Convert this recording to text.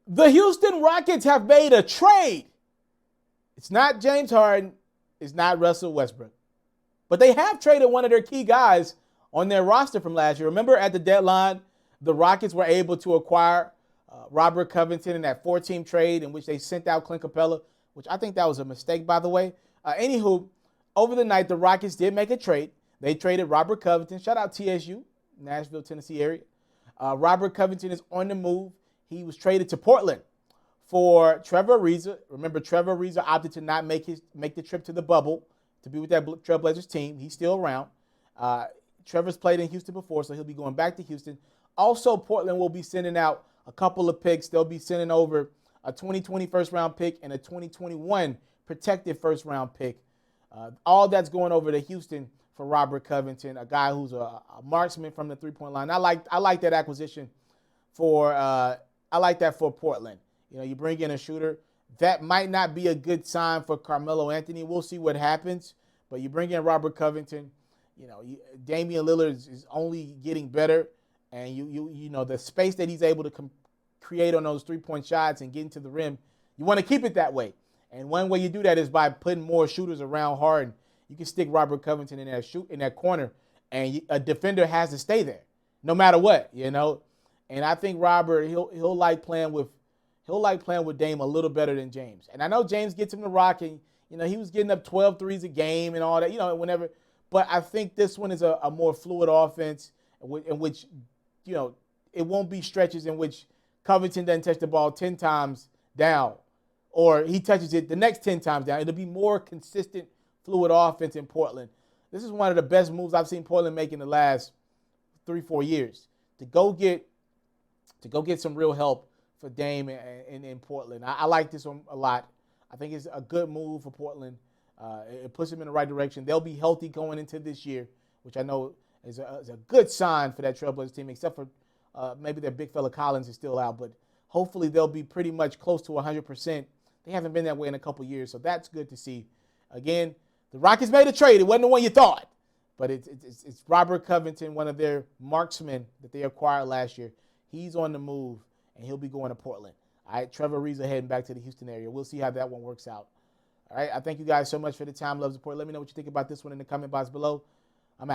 The Houston Rockets have made a trade. It's not James Harden. It's not Russell Westbrook. But they have traded one of their key guys on their roster from last year. Remember at the deadline, the Rockets were able to acquire Robert Covington in that 4-team trade in which they sent out Clint Capella, which I think that was a mistake, by the way. Anywho, over the night, the Rockets did make a trade. They traded Robert Covington. Shout out TSU, Nashville, Tennessee area. Robert Covington is on the move. He was traded to Portland for Trevor Ariza. Remember, Trevor Ariza opted to not make the trip to the bubble to be with that Trailblazers team. He's still around. Trevor's played in Houston before, so he'll be going back to Houston. Also, Portland will be sending out a couple of picks. They'll be sending over a 2020 first-round pick and a 2021 protected first-round pick. All that's going over to Houston for Robert Covington, a guy who's a marksman from the three-point line. I like that acquisition for Portland. You know, you bring in a shooter. That might not be a good sign for Carmelo Anthony. We'll see what happens. But you bring in Robert Covington. You know, Damian Lillard is only getting better, and you know the space that he's able to create on those three-point shots and get into the rim. You want to keep it that way. And one way you do that is by putting more shooters around Harden. You can stick Robert Covington in that corner, and a defender has to stay there, no matter what, you know. And I think Robert he'll like playing with Dame a little better than James. And I know James gets him the rock, and you know he was getting up 12 threes a game and all that, you know, whenever. But I think this one is a more fluid offense in which, you know, it won't be stretches in which Covington doesn't touch the ball 10 times down, or he touches it the next 10 times down. It'll be more consistent, fluid offense in Portland. This is one of the best moves I've seen Portland make in the last 3-4 years. To go get some real help for Dame in Portland. I like this one a lot. I think it's a good move for Portland. It puts them in the right direction. They'll be healthy going into this year, which I know is a good sign for that Trailblazers team, except for maybe their big fella Collins is still out. But hopefully they'll be pretty much close to 100%. They haven't been that way in a couple years, so that's good to see. Again, the Rockets made a trade. It wasn't the one you thought. But it's Robert Covington, one of their marksmen that they acquired last year. He's on the move, and he'll be going to Portland. All right, Trevor Ariza heading back to the Houston area. We'll see how that one works out. All right, I thank you guys so much for the time, love, support. Let me know what you think about this one in the comment box below. I'm out.